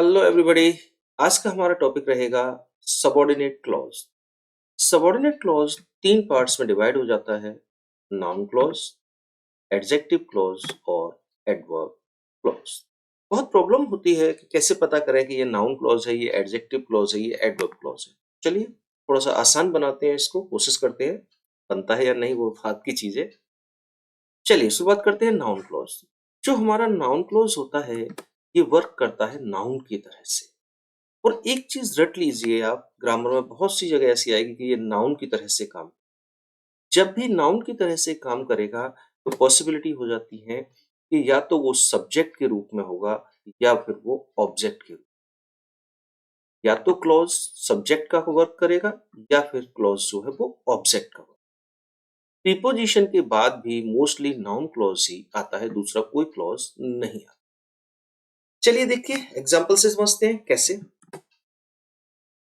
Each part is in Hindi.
Hello everybody. आज का हमारा टॉपिक रहेगा सबऑर्डिनेट क्लॉज। सबऑर्डिनेट क्लॉज तीन पार्ट्स में डिवाइड हो जाता है: नाउन क्लॉज, एडजेक्टिव क्लॉज और एडवर्ब क्लॉज। बहुत प्रॉब्लम होती है कि कैसे पता करें कि ये नाउन क्लॉज है, ये एडजेक्टिव क्लॉज है, ये एडवर्ब क्लॉज है। चलिए थोड़ा सा आसान बनाते हैं, इसको कोशिश करते हैं, बनता है या नहीं वो बात की चीज है। चलिए शुरुआत करते हैं नाउन क्लॉज। जो हमारा नाउन क्लॉज होता है ये वर्क करता है नाउन की तरह से। और एक चीज रट लीजिए आप, ग्रामर में बहुत सी जगह ऐसी आएगी कि ये नाउन की तरह से काम, जब भी नाउन की तरह से काम करेगा तो पॉसिबिलिटी हो जाती है कि या तो वो सब्जेक्ट के रूप में होगा या फिर वो ऑब्जेक्ट के रूप। या तो क्लॉज सब्जेक्ट का वर्क करेगा या फिर क्लॉज जो है वो ऑब्जेक्ट का वर्क। प्रीपोजिशन के बाद भी मोस्टली नाउन क्लॉज ही आता है, दूसरा कोई क्लॉज नहीं आता। चलिए देखिए एग्जाम्पल से समझते हैं कैसे।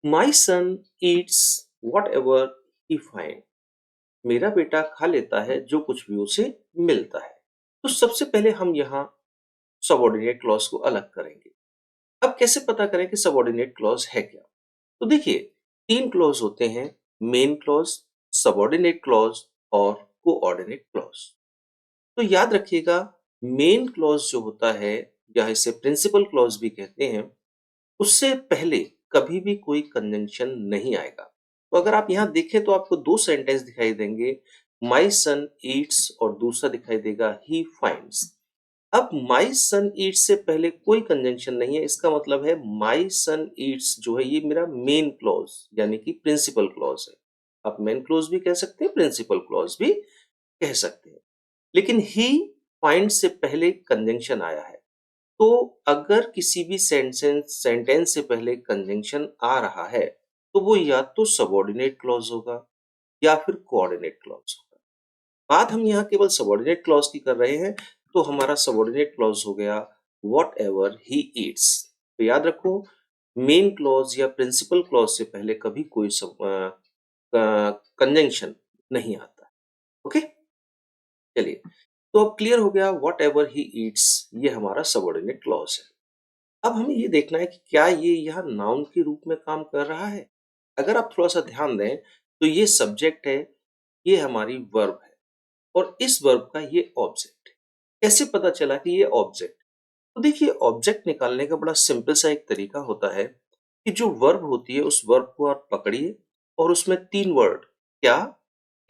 My son eats whatever he find. मेरा बेटा खा लेता है जो कुछ भी उसे मिलता है। तो सबसे पहले हम यहाँ सबऑर्डिनेट क्लॉज को अलग करेंगे। अब कैसे पता करें कि सबऑर्डिनेट क्लॉज है क्या? तो देखिए तीन क्लॉज होते हैं: मेन क्लॉज, सबऑर्डिनेट क्लॉज और कोऑर्डिनेट क्लॉज। तो याद रखिएगा, मेन क्लॉज जो होता है या इसे प्रिंसिपल क्लॉज भी कहते हैं, उससे पहले कभी भी कोई कंजंक्शन नहीं आएगा। तो अगर आप यहाँ देखें तो आपको दो सेंटेंस दिखाई देंगे, माई सन ईट्स और दूसरा दिखाई देगा ही फाइंड्स। अब माई सन ईट्स से पहले कोई कंजंक्शन नहीं है, इसका मतलब है माई सन ईट्स जो है ये मेरा मेन क्लॉज यानी कि प्रिंसिपल क्लॉज है। आप मेन क्लॉज भी कह सकते हैं, प्रिंसिपल क्लॉज भी कह सकते हैं। लेकिन ही फाइंड से पहले कंजंक्शन आया है। तो अगर किसी भी सेंटेंस सेंटेंस से पहले कंजंक्शन आ रहा है तो वो या तो सबऑर्डिनेट क्लॉज होगा या फिर कोऑर्डिनेट क्लॉज होगा। बात हम यहाँ केवल सबऑर्डिनेट क्लॉज की कर रहे हैं, तो हमारा सबऑर्डिनेट क्लॉज हो गया वॉट एवर ही ईट्स। तो याद रखो, मेन क्लॉज या प्रिंसिपल क्लॉज से पहले कभी कोई कंजंक्शन नहीं आता। ओके, चलिए तो अब क्लियर हो गया, वॉट एवर ही ईट्स ये हमारा सबऑर्डिनेट क्लॉज है। अब हमें ये देखना है कि क्या ये यहाँ नाउन के रूप में काम कर रहा है। अगर आप थोड़ा सा ध्यान दें तो ये सब्जेक्ट है, ये हमारी वर्ब है और इस वर्ब का ये ऑब्जेक्ट है। कैसे पता चला कि ये ऑब्जेक्ट? तो देखिए ऑब्जेक्ट निकालने का बड़ा सिंपल सा एक तरीका होता है कि जो वर्ब होती है उस वर्ब को आप पकड़िए और उसमें तीन वर्ड क्या,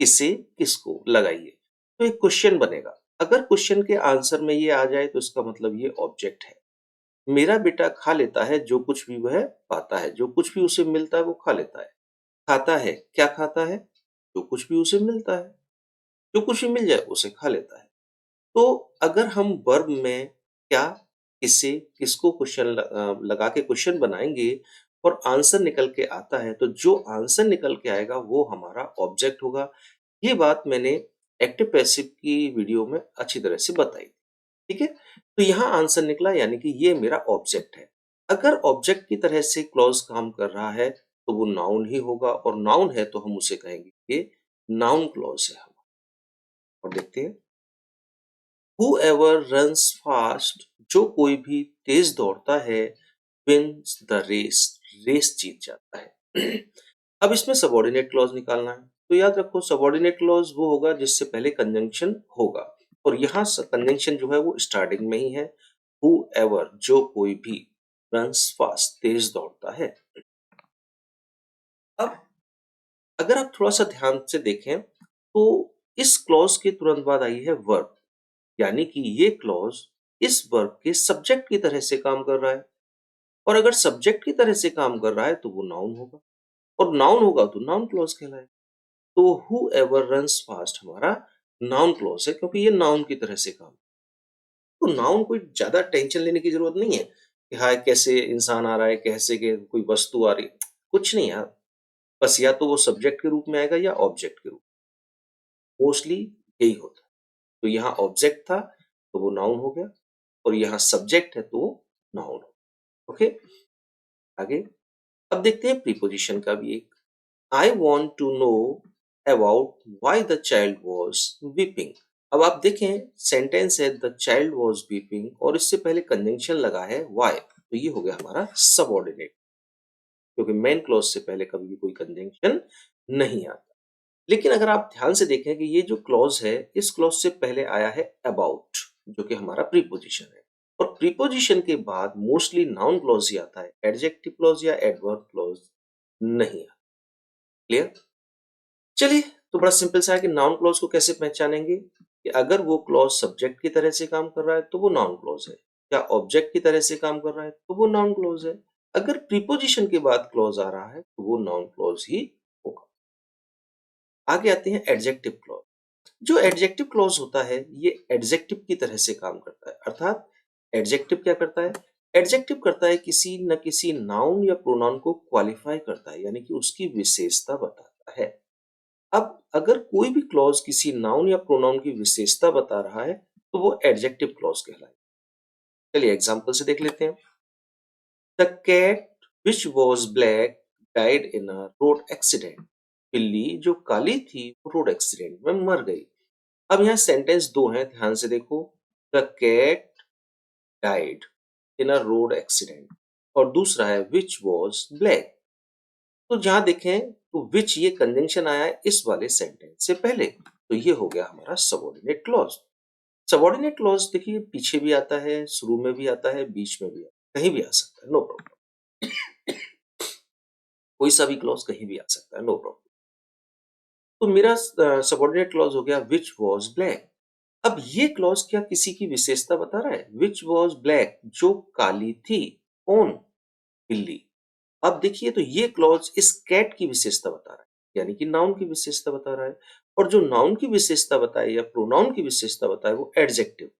किसे, किसको लगाइए, तो एक क्वेश्चन बनेगा। अगर क्वेश्चन के आंसर में ये आ जाए तो इसका मतलब ये ऑब्जेक्ट है। मेरा बेटा खा लेता है जो कुछ भी वह पाता है, जो कुछ भी उसे मिलता है वो खा लेता है। खाता है, क्या खाता है? जो कुछ भी उसे मिलता है, जो कुछ भी मिल जाए उसे खा लेता है। तो अगर हम वर्ब में क्या, किसे, किसको क्वेश्चन लगा के क्वेश्चन बनाएंगे और आंसर निकल के आता है, तो जो आंसर निकल के आएगा वो हमारा ऑब्जेक्ट होगा। ये बात मैंने एक्टिव पैसिव की वीडियो में अच्छी तरह से बताई। ठीक है, तो यहाँ आंसर निकला यानी कि ये मेरा ऑब्जेक्ट है। अगर ऑब्जेक्ट की तरह से क्लॉज काम कर रहा है तो वो नाउन ही होगा, और नाउन है तो हम उसे कहेंगे ये नाउन क्लॉज है हमारा। और देखते हैं, Whoever runs fast, जो कोई भी तेज दौड़ता है, wins the race, रेस जीत जाता है। अब इसमें सबऑर्डिनेट क्लॉज निकालना है, तो याद रखो सबऑर्डिनेट क्लॉज वो होगा जिससे पहले कंजंक्शन होगा, और यहाँ कंजंक्शन जो है वो स्टार्टिंग में ही है। Whoever, जो कोई भी, runs fast, तेज दौड़ता है। अब अगर आप थोड़ा सा ध्यान से देखें तो इस क्लॉज के तुरंत बाद आई है वर्ब, यानी कि ये क्लॉज इस वर्ब के सब्जेक्ट की तरह से काम कर रहा है। और अगर सब्जेक्ट की तरह से काम कर रहा है तो वो नाउन होगा, और नाउन होगा तो नाउन क्लॉज कहलाएगा। तो हु एवर रन्स फास्ट हमारा नाउन क्लॉज है, क्योंकि ये नाउन की तरह से काम। तो नाउन कोई ज्यादा टेंशन लेने की जरूरत नहीं है कि हाँ कैसे इंसान आ रहा है, कैसे के कोई वस्तु आ रही है, कुछ नहीं यार। बस या तो वो सब्जेक्ट के रूप में आएगा या ऑब्जेक्ट के रूप में, मोस्टली यही होता है। तो यहाँ ऑब्जेक्ट था तो वो नाउन हो गया, और यहाँ सब्जेक्ट है तो वो नाउन हो। ओके, आगे अब देखते हैं प्रीपोजिशन का भी एक। I want to know about why the child was weeping. अब आप देखें सेंटेंस है द चाइल्ड वॉज वीपिंग और इससे पहले कंजंक्शन लगा है वाई, तो ये हो गया हमारा सबऑर्डिनेट, क्योंकि मेन क्लॉज से पहले कभी भी कोई कंजंक्शन नहीं आता। लेकिन अगर आप ध्यान से देखें कि ये जो क्लॉज है, इस क्लॉज से पहले आया है अबाउट, जो कि हमारा प्रीपोजिशन है, और प्रीपोजिशन के बाद मोस्टली नाउन क्लॉज ही आता है, एडजेक्टिव क्लॉज या एडवर्ब क्लॉज नहीं आता। क्लियर? चलिए, तो बड़ा सिंपल सा है कि नाउन क्लॉज को कैसे पहचानेंगे कि अगर वो क्लॉज सब्जेक्ट की तरह से काम कर रहा है तो वो नाउन क्लॉज है, या ऑब्जेक्ट की तरह से काम कर रहा है तो वो नाउन क्लॉज है। अगर प्रीपोजिशन के बाद क्लॉज आ रहा है तो वो नाउन क्लॉज ही होगा। आगे आते हैं एडजेक्टिव क्लॉज। जो एडजेक्टिव क्लॉज होता है ये एडजेक्टिव की तरह से काम करता है, अर्थात एडजेक्टिव क्या करता है? एडजेक्टिव करता है किसी न किसी नाउन या प्रोनाउन को क्वालिफाई करता है, यानी कि उसकी विशेषता बताता है। अब अगर कोई भी क्लॉज किसी नाउन या प्रोनाउन की विशेषता बता रहा है तो वो एडजेक्टिव क्लॉज कहलाएगा। चलिए एग्जांपल से देख लेते हैं। The cat which was black died in a road accident. बिल्ली जो काली थी वो रोड एक्सीडेंट में मर गई। अब यहाँ सेंटेंस दो हैं, ध्यान से देखो। The cat died in a road accident, और दूसरा है विच वॉज ब्लैक। तो जहां देखें तो विच ये कंजंक्शन आया है इस वाले सेंटेंस से पहले, तो ये हो गया हमारा सबऑर्डिनेट क्लॉज। सबऑर्डिनेट क्लॉज देखिए पीछे भी आता है, शुरू में भी आता है, बीच में भी आता है, कहीं भी आ सकता है, नो प्रॉब्लम। कोई सा भी क्लॉज कहीं भी आ सकता है, नो प्रॉब्लम। तो मेरा सबऑर्डिनेट क्लॉज हो गया विच वॉज ब्लैक। अब ये क्लॉज क्या किसी की विशेषता बता रहा है? विच वॉज ब्लैक, जो काली थी। कौन? बिल्ली। अब देखिए तो ये क्लॉज इस कैट की विशेषता बता रहा है, यानी कि नाउन की विशेषता बता रहा है, और जो नाउन की विशेषता बताए या प्रोनाउन की विशेषता बताए वो एडजेक्टिव,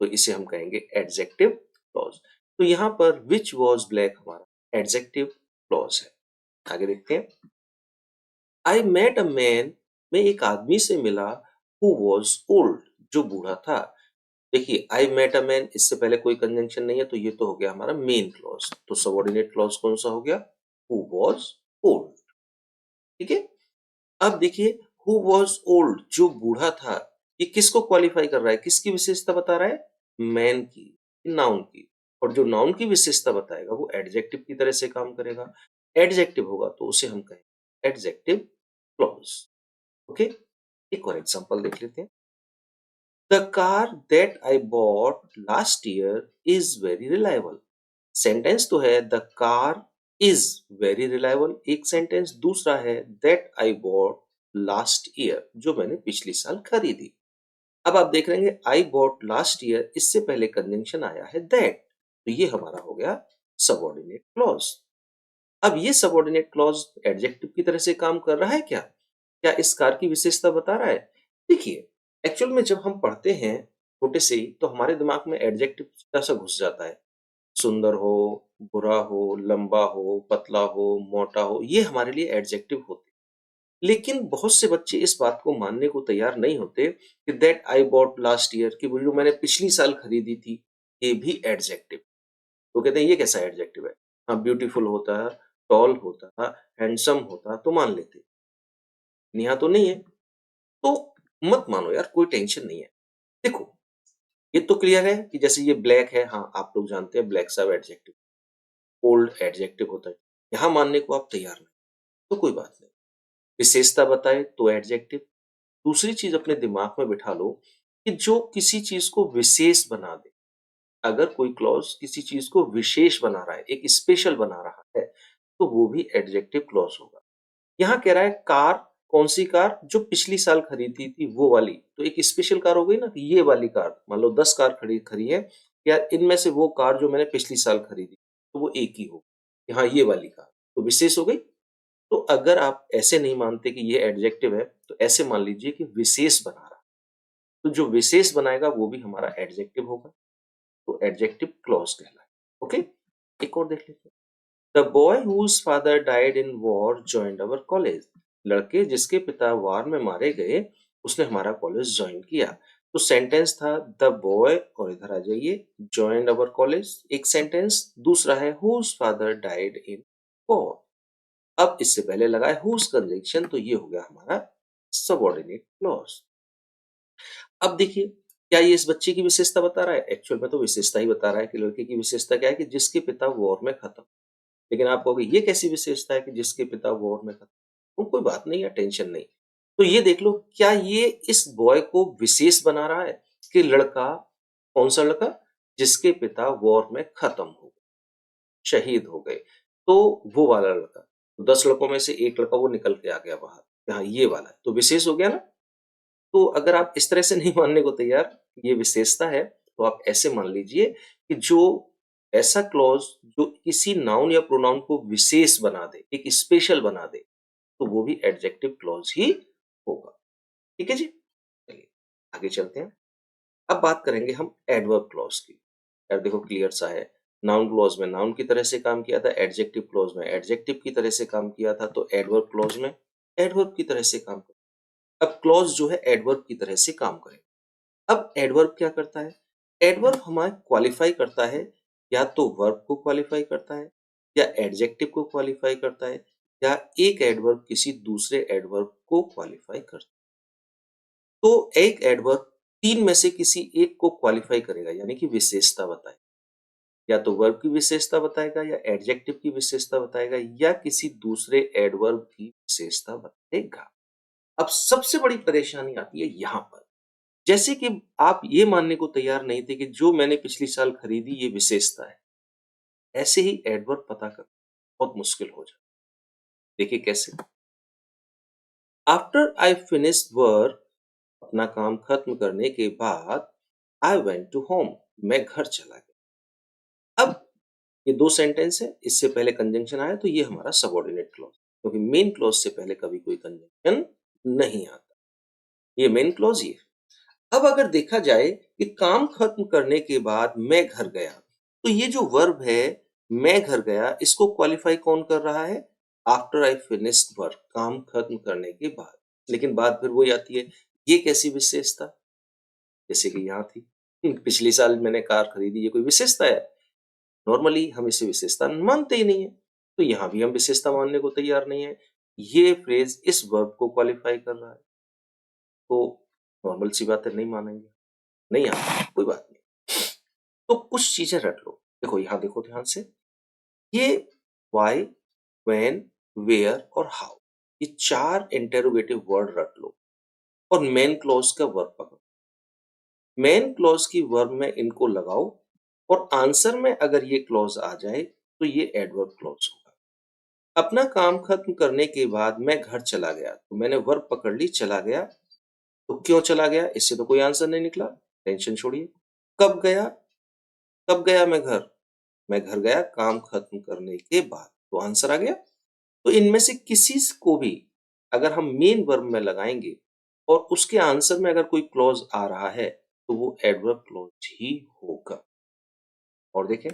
तो इसे हम कहेंगे एडजेक्टिव क्लॉज। तो यहाँ पर विच वॉज ब्लैक हमारा एडजेक्टिव क्लॉज है। आगे देखते हैं। आई मेट अ मैन, मैं एक आदमी से मिला, हु वॉज ओल्ड, जो बूढ़ा था। देखिए आई मेट अ मैन, इससे पहले कोई कंजंक्शन नहीं है, तो ये तो हो गया हमारा मेन क्लॉज। तो सबऑर्डिनेट क्लॉज कौन सा हो गया? Who was old. ठीक है। अब देखिए हु वॉज ओल्ड, जो बूढ़ा था, ये किसको क्वालिफाई कर रहा है, किसकी विशेषता बता रहा है? मैन की, नाउन की। और जो नाउन की विशेषता बताएगा वो एडजेक्टिव की तरह से काम करेगा। एडजेक्टिव होगा तो उसे हम कहेंगे एडजेक्टिव क्लॉज। ओके, एक और एग्जांपल देख लेते हैं। The car that I bought last year is very reliable. Sentence तो है the car is very reliable एक सेंटेंस, दूसरा है that I bought last year, जो मैंने पिछली साल खरीदी। अब आप देख रहे हैं आई बॉट लास्ट ईयर, इससे पहले कंजंक्शन आया है दैट, तो ये हमारा हो गया सबऑर्डिनेट क्लॉज। अब ये सबऑर्डिनेट क्लॉज एडजेक्टिव की तरह से काम कर रहा है क्या? क्या इस कार की विशेषता बता रहा है? देखिए, एक्चुअल में जब हम पढ़ते हैं छोटे से ही तो हमारे दिमाग में एडजेक्टिव सीधा सा घुस जाता है। सुंदर हो, बुरा हो, लंबा हो, पतला हो, मोटा हो, ये हमारे लिए एडजेक्टिव होते हैं। लेकिन बहुत से बच्चे इस बात को मानने को तैयार नहीं होते कि that I bought last year, कि वो जो मैंने पिछली साल खरीदी थी, ये भी एडजेक्टिव। वो कहते हैं ये कैसा एडजेक्टिव है? हाँ, ब्यूटीफुल होता, टॉल होता, हैंडसम होता तो मान लेते, यहाँ तो नहीं है। तो मत मानो यार, कोई टेंशन नहीं है। देखो, ये तो क्लियर है कि जैसे ये ब्लैक है, हाँ आप लोग जानते हैं ब्लैक सब एडजेक्टिव, ओल्ड एडजेक्टिव होता है। यहाँ मानने को आप तैयार नहीं, तो कोई बात नहीं। विशेषता बताए तो एडजेक्टिव। दूसरी चीज अपने दिमाग में बिठा लो कि जो किसी चीज को विशेष बना दे, अगर कोई क्लॉज किसी चीज को विशेष बना रहा है, एक स्पेशल बना रहा है, तो वो भी एडजेक्टिव क्लॉज होगा। यहाँ कह रहा है कार, कौन सी कार? जो पिछली साल खरीदी थी वो वाली, तो एक स्पेशल कार हो गई ना कि ये वाली कार। मान लो 10 कार खड़ी खड़ी है, या इनमें से वो कार जो मैंने पिछली साल खरीदी तो वो एक ही हो, हाँ ये वाली कार, तो विशेष हो गई। तो अगर आप ऐसे नहीं मानते कि ये एडजेक्टिव है, तो ऐसे मान लीजिए कि विशेष बना रहा है, तो जो विशेष बनाएगा वो भी हमारा एडजेक्टिव होगा, तो एडजेक्टिव क्लॉज कहलाए। ओके, एक और देख लेते हैं। The boy whose father died in war joined our college. लड़के जिसके पिता वार में मारे गए, उसने हमारा कॉलेज ज्वाइन किया। तो सेंटेंस था द बॉय, और इधर आ जाइए जॉइंड अवर कॉलेज एक सेंटेंस, दूसरा है whose father died in war. अब इससे पहले लगा है हुज कंजंक्शन, तो ये हो गया हमारा सबऑर्डिनेट क्लॉज। अब देखिए, क्या ये इस बच्चे की विशेषता बता रहा है? एक्चुअल में तो विशेषता ही बता रहा है कि लड़के की विशेषता क्या है कि जिसके पिता वॉर में खत्म। लेकिन आप कहोगे ये कैसी विशेषता है कि जिसके पिता वॉर में खत्म? तो कोई बात नहीं है, टेंशन नहीं। तो ये देख लो क्या ये इस बॉय को विशेष बना रहा है कि लड़का कौन-सा लड़का? जिसके पिता वॉर में खत्म हो गए, शहीद हो गए। तो वो वाला लड़का। 10 लड़कों में से 1 लड़का वो निकल के आ गया बाहर। हाँ, ये वाला है। तो विशेष हो गया ना? तो अगर आप इस तरह से नहीं मानने को तैयार, ये विशेषता है, तो आप ऐसे मान लीजिए कि जो ऐसा क्लॉज़ जो किसी नाउन या प्रोनाउन को विशेष बना दे, एक स्पेशल बना दे, तो वो भी एडजेक्टिव क्लॉज़ ही होगा। ठीक है जी? चलिए, आगे चलते हैं। अब बात करेंगे हम एडवर्ब क्लॉज़ की। यार देखो क्लियर सा है, नाउन क्लॉज़ में नाउन की तरह से काम किया था, एडजेक्टिव क्लॉज़ में एडजेक्टिव की तरह से काम किया था, तो एडवर्ब क्लॉज़ में एडवर्ब की तरह से काम अब क्लॉज़ जो है एडवर्ब की तरह से काम करेगा। अब एडवर्ब क्या करता है? एडवर्ब हमारा क्वालिफ़ाई करता है, या तो वर्ब को क्वालिफ़ाई करता है, या एडजेक्टिव को क्वालिफ़ाई करता है, या एक एडवर्ब किसी दूसरे एडवर्ब को क्वालिफ़ाई करता है। तो एक एडवर्ब 3 में से किसी एक को क्वालिफ़ाई करेगा, यानी कि विशेषता बताएगा। या तो वर्ब की विशेषता बताएगा, या एडजेक्टिव की विशेषता बताएगा, या किसी दूसरे एडवर्ब की विशेषता बताएगा। अब सबसे बड़ी परेशानी आती है यहाँ पर। जैसे कि आप ये मानने को तैयार नहीं थे कि जो मैंने पिछली साल खरीदी ये विशेषता है। ऐसे ही एडवर्ब पता करना बहुत मुश्किल हो जाता है। देखिए कैसे? आफ्टर आई फिनिश्ड वर्क, अपना काम खत्म करने के बाद आई वेंट टू होम, मैं घर चला गया। अब ये 2 सेंटेंस है, इससे पहले कंजंक्शन आया तो ये हमारा सबऑर्डिनेट क्लॉज़, क्योंकि मेन क्लॉज़ से पहले कभी कोई कंजंक्शन नहीं आता। ये मेन क्लॉज़ ये है। अब अगर देखा जाए कि काम खत्म करने के बाद मैं घर गया, तो ये जो वर्ब है मैं घर गया, इसको क्वालिफाई कौन कर रहा है? आफ्टर आई फिनिश्ड वर्क, काम खत्म करने के बाद। लेकिन बात फिर वही आती है, ये कैसी विशेषता? जैसे कि यहाँ थी, पिछली साल मैंने कार खरीदी, ये कोई विशेषता है? नॉर्मली हम इसे विशेषता मानते ही नहीं है, तो यहाँ भी हम विशेषता मानने को तैयार नहीं है। ये फ्रेज इस वर्ब को क्वालिफाई कर रहा है, तो नॉर्मल सी बात है, नहीं मानेंगे। नहीं आता, कोई बात नहीं। तो कुछ चीजें रट लो। देखो यहाँ देखो ध्यान से, ये व्हाई, व्हेन, वेयर और हाउ, ये 4 इंटेरोगेटिव वर्ड रट लो और मेन क्लॉज का वर्ब पकड़ो। मेन क्लॉज की वर्ब में इनको लगाओ और आंसर में अगर ये क्लॉज आ जाए तो ये एडवर्ब क्लॉज होगा। अपना काम खत्म करने के बाद मैं घर चला गया, तो मैंने वर्ब पकड़ ली चला गया। तो क्यों चला गया? इससे तो कोई आंसर नहीं निकला, टेंशन छोड़िए। कब गया? कब गया मैं घर? मैं घर गया काम खत्म करने के बाद, तो आंसर आ गया। तो इनमें से किसी को भी अगर हम मेन वर्ब में लगाएंगे और उसके आंसर में अगर कोई क्लॉज आ रहा है तो वो एडवर्ब क्लॉज ही होगा। और देखें,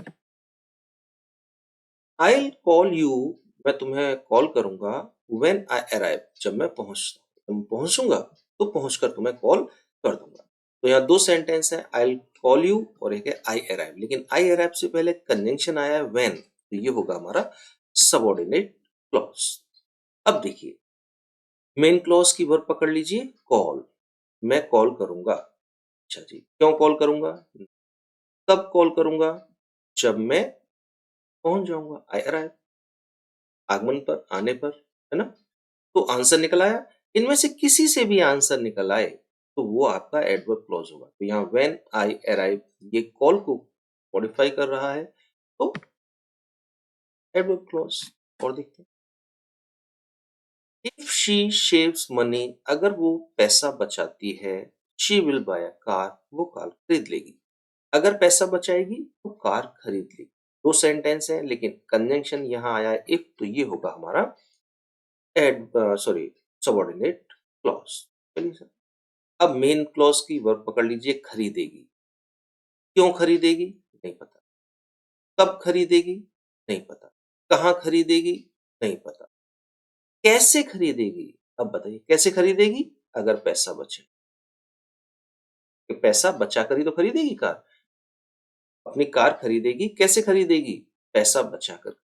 आई कॉल यू, मैं तुम्हें कॉल करूंगा, व्हेन आई अराइव, जब मैं पहुंचूंगा तो पहुंचकर तुम्हें कॉल कर दूंगा। तो यहाँ 2 सेंटेंस है, आई कॉल यू और एक है आई अराइव, लेकिन आई अराइव से पहले कंजंक्शन आया है व्हेन, तो ये होगा हमारा सबऑर्डिनेट क्लॉज। अब देखिए, मेन क्लॉज की वर्ब पकड़ लीजिए कॉल, मैं कॉल करूंगा। अच्छा जी, क्यों कॉल करूंगा? कब कॉल करूंगा? जब मैं पहुंच जाऊंगा, आई अराइव, आगमन पर, आने पर, है ना? तो आंसर निकल आया। इनमें से किसी से भी आंसर निकल आए तो वो आपका एडवर्ब क्लॉज होगा। तो यहाँ व्हेन आई अराइव ये कॉल को मॉडिफाई कर रहा है, तो एडवर्ब क्लॉज। और देखते हैं, इफ शी सेव्स मनी, अगर वो पैसा बचाती है, she will buy a car, वो कार खरीद लेगी। अगर पैसा बचाएगी तो कार खरीद लेगी। 2 सेंटेंस है लेकिन कंजंक्शन यहाँ आया है इफ, तो ये होगा हमारा सॉरी सबऑर्डिनेट क्लॉज। चलिए सर, अब मेन क्लॉज की वर्ब पकड़ लीजिए खरीदेगी। क्यों खरीदेगी? नहीं पता। कब खरीदेगी? नहीं पता। कहाँ खरीदेगी? नहीं पता। कैसे खरीदेगी? अब बताइए कैसे खरीदेगी? अगर पैसा बचे। कि पैसा बचा कर ही तो खरीदेगी कार। अपनी कार खरीदेगी, कैसे खरीदेगी? पैसा बचाकर।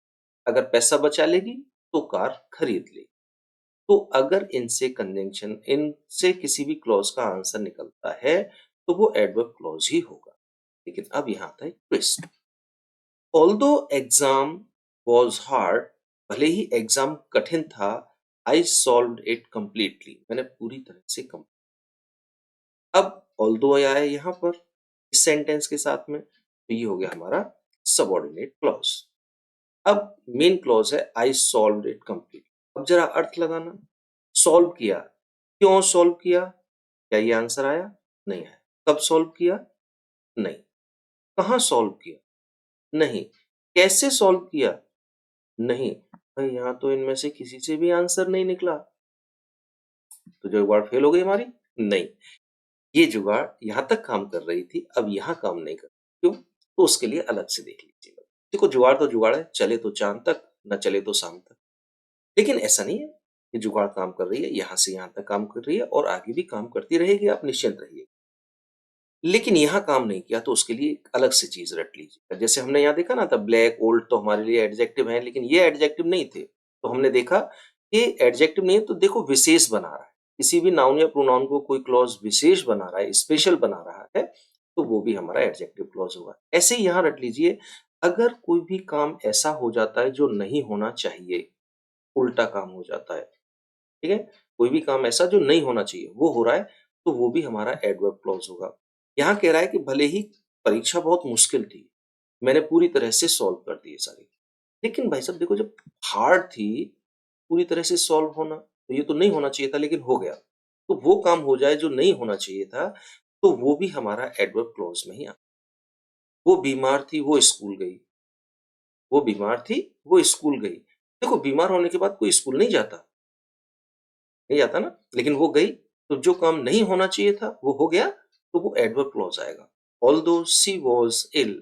अगर पैसा बचा लेगी तो कार खरीद लेगी। तो अगर इनसे कंजंक्शन, इनसे किसी भी क्लॉज का आंसर निकलता है, तो तो वो एडवर्ब क्लॉज ही होगा। लेकिन अब यहाँ आता है twist. Although exam was hard, भले ही एग्जाम कठिन था, आई सॉल्व्ड इट कंप्लीटली, मैंने पूरी तरह से अब ऑल्दो आया है यहाँ पर इस सेंटेंस के साथ में, तो ये हो गया हमारा सबऑर्डिनेट क्लॉज। अब मेन क्लॉज है आई सॉल्व्ड इट कंप्लीट। अब जरा अर्थ लगाना, सॉल्व किया, क्यों सॉल्व किया? क्या ये आंसर आया? नहीं आया। कब सॉल्व किया? नहीं। कहाँ सॉल्व किया? नहीं। कैसे सॉल्व किया? नहीं। भाई यहाँ तो इनमें से किसी से भी आंसर नहीं निकला, तो जुगाड़ फेल हो गई हमारी। नहीं, ये जुगाड़ यहाँ तक काम कर रही थी, अब यहाँ काम नहीं कर रही। क्यों? तो उसके लिए अलग से देख लीजिएगा। देखो जुगाड़ तो जुगाड़ है, चले तो चांद तक, न चले तो शाम तक। लेकिन ऐसा नहीं है कि जुगाड़ काम कर रही है, यहाँ से यहाँ तक काम कर रही है और आगे भी काम करती रहेगी, आप निश्चिंत रहिए। लेकिन यहाँ काम नहीं किया तो उसके लिए एक अलग से चीज रट लीजिए। जैसे हमने यहाँ देखा ना था, ब्लैक ओल्ड तो हमारे लिए एडजेक्टिव है, लेकिन ये एडजेक्टिव नहीं थे। तो हमने देखा कि एडजेक्टिव नहीं है तो देखो विशेष बना रहा है। किसी भी नाउन या प्रोनाउन को कोई क्लॉज विशेष बना रहा है, स्पेशल बना रहा है, तो वो भी हमारा एडजेक्टिव क्लॉज होगा। ऐसे ही यहाँ रट लीजिए, अगर कोई भी काम ऐसा हो जाता है जो नहीं होना चाहिए, उल्टा काम हो जाता है, ठीक है, कोई भी काम ऐसा जो नहीं होना चाहिए वो हो रहा है, तो वो भी हमारा एडवर्ब क्लॉज होगा। यहाँ कह रहा है कि भले ही परीक्षा बहुत मुश्किल थी, मैंने पूरी तरह से सॉल्व कर दी है सारी। लेकिन भाई साहब देखो, जब हार्ड थी पूरी तरह से सॉल्व होना, तो ये तो नहीं होना चाहिए था लेकिन हो गया। तो वो काम हो जाए जो नहीं होना चाहिए था, तो वो भी हमारा एडवर्ब क्लॉज में ही आता। वो बीमार थी, वो स्कूल गई। वो बीमार थी, वो स्कूल गई। देखो बीमार होने के बाद कोई स्कूल नहीं जाता, नहीं जाता ना, लेकिन वो गई, तो जो काम नहीं होना चाहिए था वो हो गया, तो वो एडवर्ब क्लॉज आएगा। ऑल्दो शी वाज इल,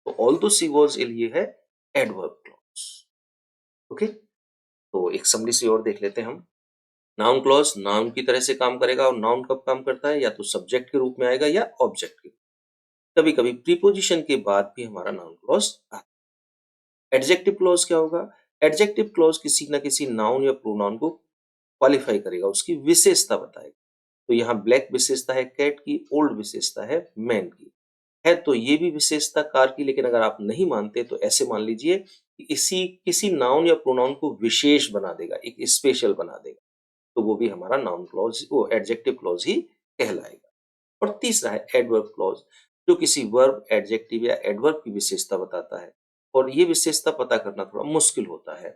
तो ऑल्दो शी वाज इल ये है एडवर्ब क्लॉज। ओके, तो एक समरी सी और देख लेते हैं हम। नाउन क्लॉज नाउन की तरह से काम करेगा, और नाउन कब काम करता है? या तो सब्जेक्ट के रूप में आएगा या ऑब्जेक्ट के। कभी कभी प्रीपोजिशन के बाद भी हमारा नाउन क्लॉज आता है। एडजेक्टिव क्लॉज क्या होगा? एडजेक्टिव क्लॉज किसी ना किसी नाउन या प्रोनाउन को क्वालिफाई करेगा, उसकी विशेषता बताएगा। तो यहाँ ब्लैक विशेषता है कैट की, ओल्ड विशेषता है मैन की। है तो ये भी विशेषता कार की, लेकिन अगर आप नहीं मानते तो ऐसे मान लीजिए कि इसी किसी नाउन या प्रोनाउन को विशेष बना देगा, एक स्पेशल बना देगा, तो वो भी हमारा नाउन क्लॉज, वो एडजेक्टिव क्लॉज ही कहलाएगा। और तीसरा है एडवर्ब क्लॉज, जो किसी वर्ब, एडजेक्टिव या एडवर्ब की विशेषता बताता है, और ये विशेषता पता करना थोड़ा मुश्किल होता है।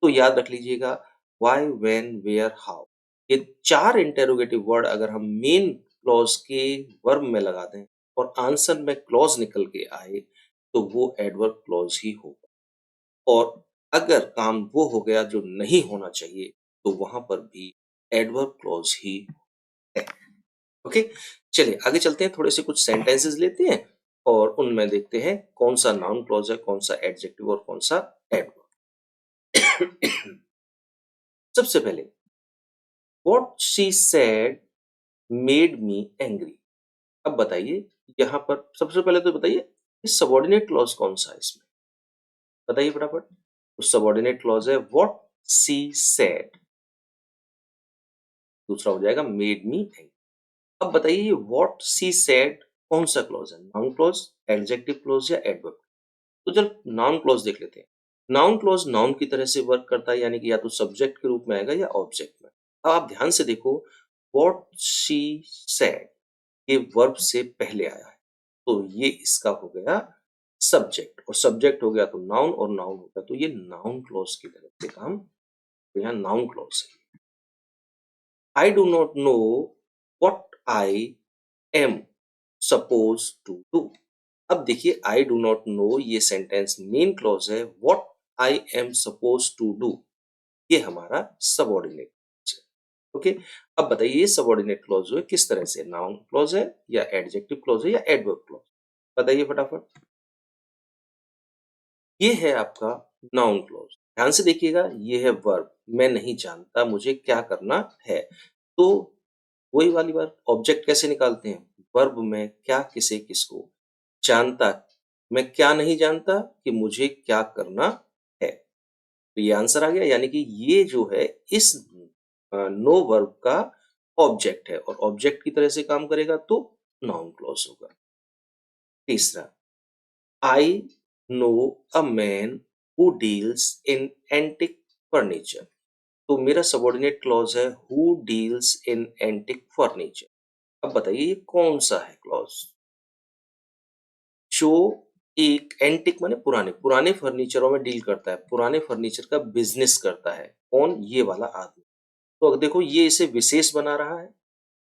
तो याद रख लीजिएगा, व्हाई, व्हेन, वेयर, हाउ, ये चार इंटेरोगेटिव वर्ड अगर हम मेन क्लॉज के वर्ब में लगा दें और आंसर में क्लॉज निकल के आए, तो वो एडवर्ब क्लॉज ही होगा। और अगर काम वो हो गया जो नहीं होना चाहिए, तो वहां पर भी एडवर्ब क्लॉज ही है। ओके, चलिए आगे चलते हैं, थोड़े से कुछ सेंटेंसेस लेते हैं और उनमें देखते हैं कौन सा नाउन क्लॉज है, कौन सा एडजेक्टिव और कौन सा एडवर्ब। सबसे पहले, what she said made me angry. अब बताइए, यहां पर सबसे पहले तो बताइए सबऑर्डिनेट क्लॉज कौन सा है इसमें, बताइए फटाफट। तो सबऑर्डिनेट क्लॉज है व्हाट शी सेड, दूसरा हो जाएगा मेड मी एंग्री। अब बताइए ये व्हाट शी सेड कौन सा क्लॉज है, नाउन क्लॉज, एडजेक्टिव क्लॉज या एडवर्ब? तो चल नाउन क्लॉज देख लेते हैं। नाउन क्लॉज नाउन की तरह से वर्क करता है, यानी कि या तो सब्जेक्ट के रूप में आएगा या ऑब्जेक्ट में। अब आप ध्यान से देखो, व्हाट शी सेड ये वर्ब से पहले आया है, तो ये इसका हो गया सब्जेक्ट, और सब्जेक्ट हो गया तो नाउन, और नाउन हो गया तो ये नाउन क्लॉज की तरह से काम, तो यहाँ नाउन क्लॉज है। I do not know what I am suppose to do. अब देखिए, आई डू नॉट नो ये सेंटेंस मेन क्लॉज है, what I am suppose to do ये हमारा सबऑर्डिनेट है। ओके, अब बताइए ये सबऑर्डिनेट क्लॉज है किस तरह से, नाउन क्लॉज है या एडजेक्टिव क्लॉज है या एडवर्ब क्लॉज? बताइए फटाफट। ये है आपका नाउन क्लॉज। ध्यान से देखिएगा, ये है वर्ब, मैं नहीं जानता मुझे क्या करना है। तो वही वाली बात, ऑब्जेक्ट कैसे निकालते हैं? वर्ब में क्या, किसे, किसको, जानता, मैं क्या नहीं जानता कि मुझे क्या करना है। तो ये आंसर आ गया, यानी कि ये जो है इस नो वर्ब का ऑब्जेक्ट है, और ऑब्जेक्ट की तरह से काम करेगा तो नाउन क्लॉज होगा। तीसरा, I know a man who deals in antique furniture. तो मेरा सबॉर्डिनेट क्लॉज है who deals in antique furniture. अब बताइए ये कौन सा है क्लॉज जो एक एंटिक माने पुराने पुराने फर्नीचरों में डील करता है, पुराने फर्नीचर का बिजनेस करता है। कौन? ये वाला आदमी। तो अब देखो ये इसे विशेष बना रहा है।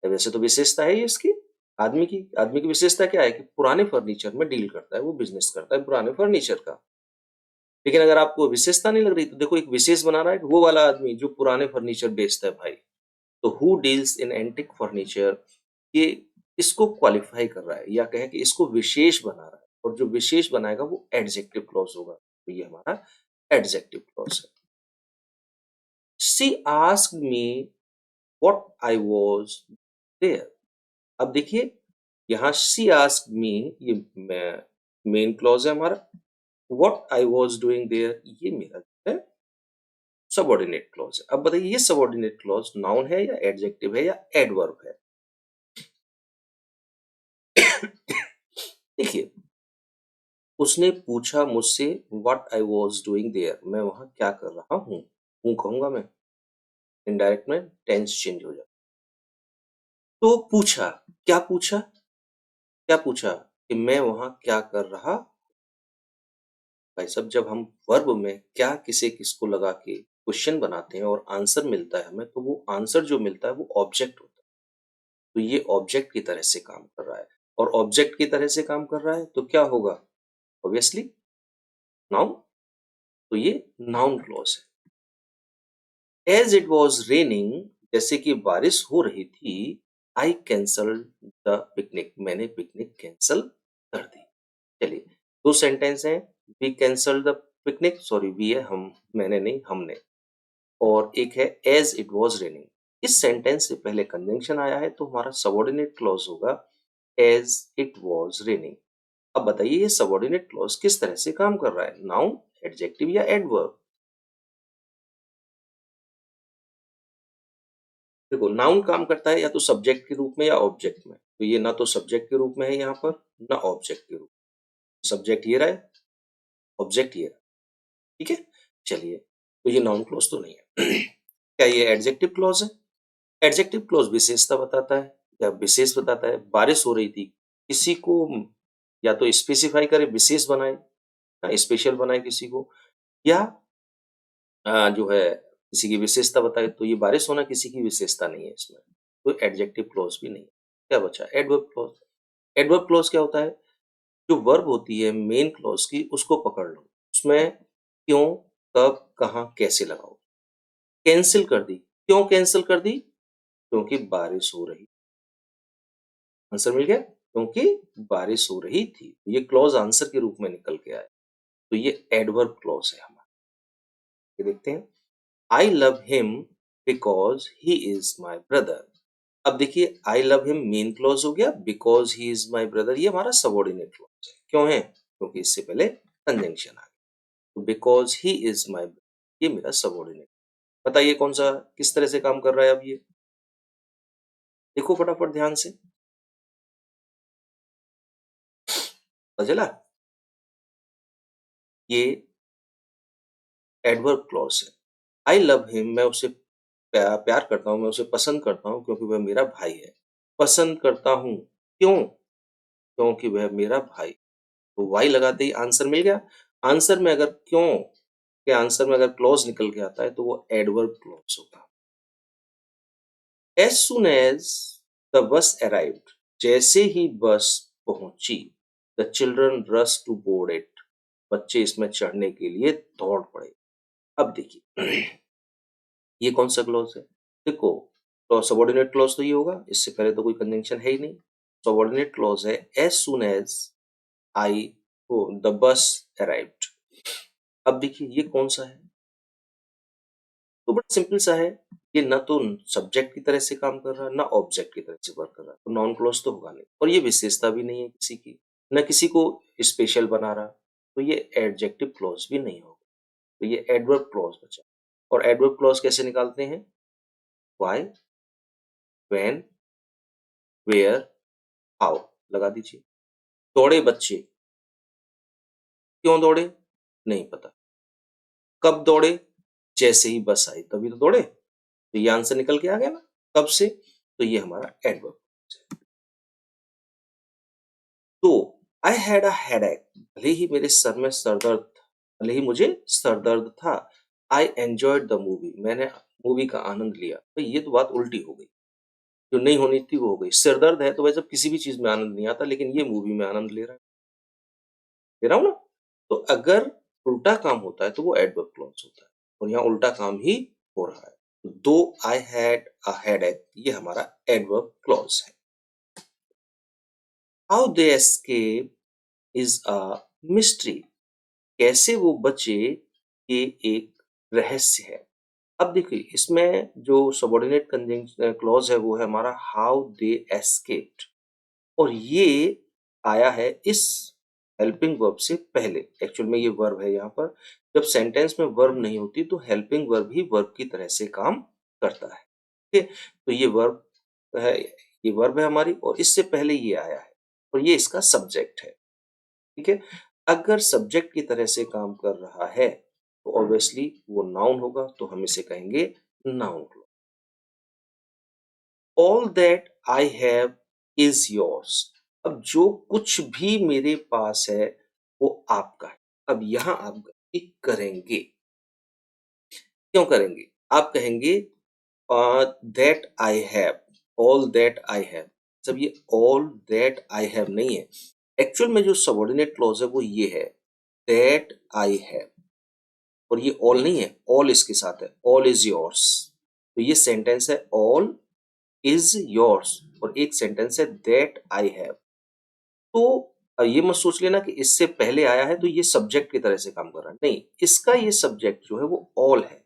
वैसे तो विशेषता है ये इसकी आदमी की विशेषता क्या है कि पुराने फर्नीचर में डील करता है, वो बिजनेस करता है पुराने फर्नीचर का। लेकिन अगर आपको विशेषता नहीं लग रही तो देखो एक विशेष बना रहा है वो वाला आदमी जो पुराने फर्नीचर बेचता है भाई। तो who deals in antique furniture, ये इसको क्वालिफाई कर रहा है या कहें कि इसको विशेष बना रहा है, और जो विशेष बनाएगा वो एडजेक्टिव क्लॉज होगा। तो ये हमारा एडजेक्टिव क्लॉज है। She asked me what I was there. अब देखिए यहाँ शी आस्क्ड मी, ये मेन क्लॉज है हमारा। What I was doing there ये मेरा जो है सबऑर्डिनेट क्लॉज है। अब बताइए ये सबऑर्डिनेट क्लॉज नाउन है या एडजेक्टिव है या एडवर्ब है? देखिए, उसने पूछा मुझसे what I was doing there, मैं वहां क्या कर रहा हूँ कहूंगा मैं, इनडायरेक्ट में टेंस चेंज हो जाता। तो पूछा, क्या पूछा? क्या पूछा कि मैं वहां क्या कर रहा। भाई साहब जब हम वर्ब में क्या किसे किसको लगा के क्वेश्चन बनाते हैं और आंसर मिलता है हमें, तो वो आंसर जो मिलता है वो ऑब्जेक्ट होता है। तो ये ऑब्जेक्ट की तरह से काम कर रहा है, और ऑब्जेक्ट की तरह से काम कर रहा है तो क्या होगा? Obviously noun. तो ये नाउन क्लॉज है। एज इट वॉज रेनिंग, जैसे कि बारिश हो रही थी, आई कैंसल्ड द पिकनिक, मैंने पिकनिक कैंसल कर दी। चलिए, दो सेंटेंस हैं। We cancel the picnic, sorry we है हम, मैंने नहीं हमने। और एक है एज इट वॉज रेनिंग। इस सेंटेंस से पहले कंजंक्शन आया है तो हमारा सबॉर्डिनेट क्लॉज होगा एज इट वॉज रेनिंग। अब बताइए ये सबॉर्डिनेट क्लॉज किस तरह से काम कर रहा है, नाउन, एडजेक्टिव या एडवर्ब? देखो नाउन काम करता है या तो सब्जेक्ट के रूप में या ऑब्जेक्ट में। तो ये ना तो सब्जेक्ट के रूप में है यहाँ पर, ना ऑब्जेक्ट के रूप में। सब्जेक्ट ये रहा है, ऑब्जेक्ट ये रहा। ठीक है, चलिए, तो ये नाउन क्लॉज तो नहीं है। क्या ये एडजेक्टिव क्लॉज है? एडजेक्टिव क्लॉज विशेषता बताता है या विशेष बताता है। बारिश हो रही थी, किसी को या तो स्पेसिफाई करे, विशेष बनाए, स्पेशल बनाए किसी को, या जो है किसी की विशेषता बताए। तो ये बारिश होना किसी की विशेषता नहीं है इसमें, तो एडजेक्टिव क्लॉज भी नहीं है। क्या बचा? Adverb clause. एडवर्ब क्लॉज क्या होता है? जो वर्ब होती है मेन क्लॉज की उसको पकड़ लो, उसमें क्यों, कब, कहाँ, कैसे लगाओ। कैंसिल कर दी, क्यों कैंसिल कर दी? क्योंकि बारिश हो रही। आंसर मिल गया, क्योंकि बारिश हो रही थी। ये क्लॉज आंसर के रूप में निकल के आया। तो ये एडवर्ब क्लॉज है हमारा। ये देखते हैं, I love him because he is my brother. अब देखिए I love him main clause हो गया, because he is my brother ये हमारा सबॉर्डिनेट क्लॉज है। क्यों है? क्योंकि इससे पहले कंजंक्शन आ गया। तो बिकॉज ही इज माई, ये मेरा सबॉर्डिनेट। बताइए कौन सा किस तरह से काम कर रहा है अब ये, देखो फटाफट ध्यान से। पता चला? ये एडवर्ब क्लॉज है। आई लव हिम, मैं उसे प्यार करता हूँ, मैं उसे पसंद करता हूँ क्योंकि वह मेरा भाई है। पसंद करता हूँ, क्यों? क्योंकि वह मेरा भाई। तो वाई लगाते ही आंसर मिल गया। आंसर में अगर क्यों के आंसर में अगर क्लॉज निकल के आता है तो वो एडवर्ब क्लॉज होगा। As soon as the bus arrived, जैसे ही बस पहुंची, the children rushed to board it, बच्चे इसमें चढ़ने के लिए दौड़ पड़े। अब देखिए ये कौन सा क्लॉज है? देखो, तो सबॉर्डिनेट क्लॉज तो ये होगा, इससे पहले तो कोई कंजंक्शन है ही नहीं। सबॉर्डिनेट क्लॉज है as soon as I the bus arrived. अब देखिए ये कौन सा है? तो बड़ा सिंपल सा है। ये ना तो सब्जेक्ट की तरह से काम कर रहा है, ना ऑब्जेक्ट की तरह से वर्क कर रहा है, तो नॉन क्लॉज तो होगा नहीं। और ये विशेषता भी नहीं है किसी की, ना किसी को स्पेशल बना रहा, तो ये एडजेक्टिव क्लॉज भी नहीं होगा। तो ये एडवर्ब क्लॉज बचा। और एडवर्ब क्लॉज कैसे निकालते हैं? व्हाई, व्हेन, वेयर, हाउ लगा दीजिए। दौड़े बच्चे, क्यों दौड़े? नहीं पता। कब दौड़े? जैसे ही बस आई तभी तो दौड़े। तो ये आंसर निकल के आ गया ना, कब से? तो ये हमारा एडवर्ब। तो आई हैड अ हेडेक, भले ही मेरे सर में सरदर्द, भले ही मुझे सरदर्द था। आई एंजॉयड द मूवी, मैंने मूवी का आनंद लिया। तो ये तो बात उल्टी हो गई, जो नहीं होनी थी वो हो गई। सिरदर्द है तो वैसे किसी भी चीज में आनंद नहीं आता, लेकिन ये मूवी में आनंद ले रहा हूँ ना। तो अगर उल्टा काम होता है तो वो एडवर्ब क्लॉज होता है, और यहाँ उल्टा काम ही हो रहा है। दो आई हैड अ हेडेक, ये हमारा एडवर्ब क्लॉज है। How they escape is a mystery, कैसे वो बचे ये एक रहस्य है। अब देखिए इसमें जो सबऑर्डिनेट कंजंक्शन क्लॉज है वो है हमारा हाउ दे एस्केप्ड, और ये आया है इस हेल्पिंग वर्ब से पहले। एक्चुअल में ये वर्ब है यहाँ पर। जब सेंटेंस में वर्ब नहीं होती तो हेल्पिंग वर्ब ही वर्ब की तरह से काम करता है। ठीक है, तो ये वर्ब है, ये वर्ब है हमारी, और इससे पहले ये आया है, और ये इसका सब्जेक्ट है। ठीक है, अगर सब्जेक्ट की तरह से काम कर रहा है तो ऑब्वियसली वो नाउन होगा, तो हम इसे कहेंगे noun. All that I have is yours, अब जो कुछ भी मेरे पास है वो आपका है। अब यहां आप गलती करेंगे, क्यों करेंगे? आप कहेंगे that I have, all that I have. जब ये ऑल दैट आई हैव नहीं है, एक्चुअल में जो सबऑर्डिनेट क्लॉज है वो ये है, दैट आई हैव, और ये ऑल नहीं है, ऑल इसके साथ है, ऑल इज योर्स। तो ये सेंटेंस है ऑल इज योर्स, और एक सेंटेंस है दैट आई हैव। तो ये मत सोच लेना कि इससे पहले आया है तो ये सब्जेक्ट की तरह से काम कर रहा है, नहीं, इसका ये सब्जेक्ट जो है वो ऑल है,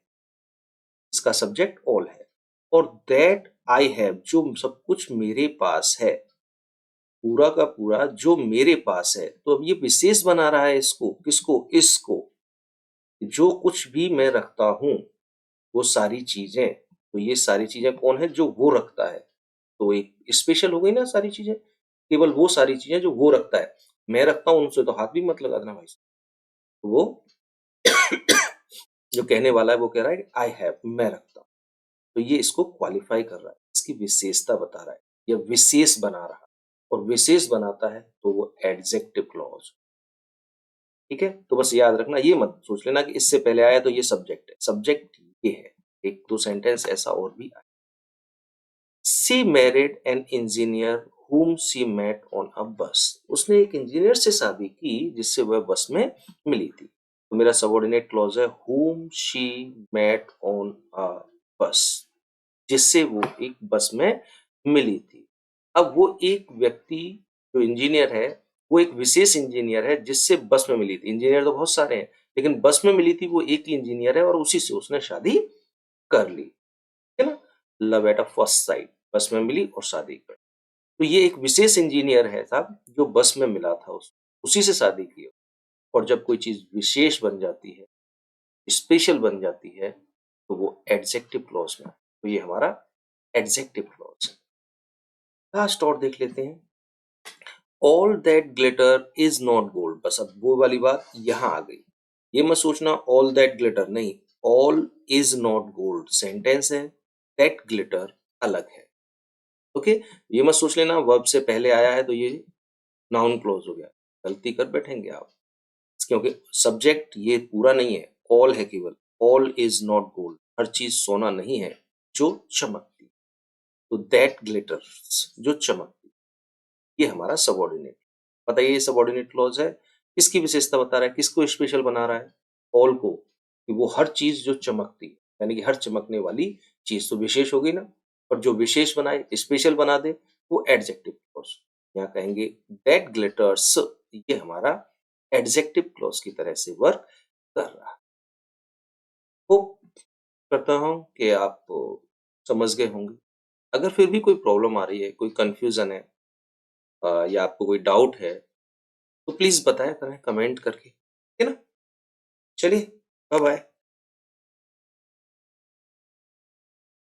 इसका सब्जेक्ट ऑल है। और दैट आई हैव, जो सब कुछ मेरे पास है, पूरा का पूरा जो मेरे पास है, तो अब ये विशेष बना रहा है इसको, किसको? इसको। जो कुछ भी मैं रखता हूं वो सारी चीजें, तो ये सारी चीजें कौन है? जो वो रखता है। तो एक स्पेशल हो गई ना सारी चीजें, केवल वो सारी चीजें जो वो रखता है। मैं रखता हूं उनसे तो हाथ भी मत लगा देना भाई साहब। तो वो जो कहने वाला है वो कह रहा है कि आई हैव, मैं रखता हूं। तो ये इसको क्वालिफाई कर रहा है, इसकी विशेषता बता रहा है, या विशेष बना रहा है। और विशेष बनाता है तो वो एडजेक्टिव क्लॉज। ठीक है, तो बस याद रखना, ये मत सोच लेना कि इससे पहले आया तो ये सब्जेक्ट है, सब्जेक्ट ये है। एक दो सेंटेंस ऐसा और भी आया। She married an engineer whom she met on a bus, उसने एक इंजीनियर से शादी की जिससे वह बस में मिली थी। तो मेरा सबऑर्डिनेट क्लॉज है whom she met on a bus, जिससे वो एक बस में मिली थी। अब वो एक व्यक्ति जो इंजीनियर है, वो एक विशेष इंजीनियर है जिससे बस में मिली थी। इंजीनियर तो बहुत सारे हैं, लेकिन बस में मिली थी वो एक ही इंजीनियर है, और उसी से उसने शादी कर ली। है ना, love at a first sight, बस में मिली और शादी कर। तो ये एक विशेष इंजीनियर है साहब, जो बस में मिला था उसी से शादी की। और जब कोई चीज विशेष बन जाती है, स्पेशल बन जाती है, तो वो एडजेक्टिव क्लॉज में। तो ये हमारा एडजेक्टिव क्लॉज है। लास्ट और देख लेते हैं। All that glitter is not gold, बस अब वो वाली बात यहां आ गई। ये मत सोचना ऑल दैट ग्लिटर, नहीं, all is not gold sentence है, दैट ग्लिटर अलग है। ओके, ये मत सोच लेना वर्ब से पहले आया है तो ये नाउन क्लोज हो गया, गलती कर बैठेंगे आप, क्योंकि सब्जेक्ट ये पूरा नहीं है, ऑल है केवल। ऑल इज नॉट गोल्ड, हर चीज सोना नहीं है जो चमकती। तो दैट ग्लिटर्स, जो चमकती, ये हमारा सबऑर्डिनेट। बताइए ये सबऑर्डिनेट क्लॉज है, किसकी विशेषता बता रहा है, किसको स्पेशल बना रहा है? ऑल को, कि वो हर चीज जो चमकती है, यानी कि हर चमकने वाली चीज तो विशेष हो गई ना, और जो विशेष बनाए, स्पेशल बना दे, वो एडजेक्टिव क्लॉज। यहाँ कहेंगे दैट ग्लिटर्स, ये हमारा एडजेक्टिव क्लॉज की तरह से वर्क कर रहा है। होप करता हूं कि आप समझ गए होंगे। अगर फिर भी कोई प्रॉब्लम आ रही है, कोई कंफ्यूजन है, या आपको कोई डाउट है, तो प्लीज बताया करें कमेंट करके, ठीक है ना? चलिए, बाय बाय।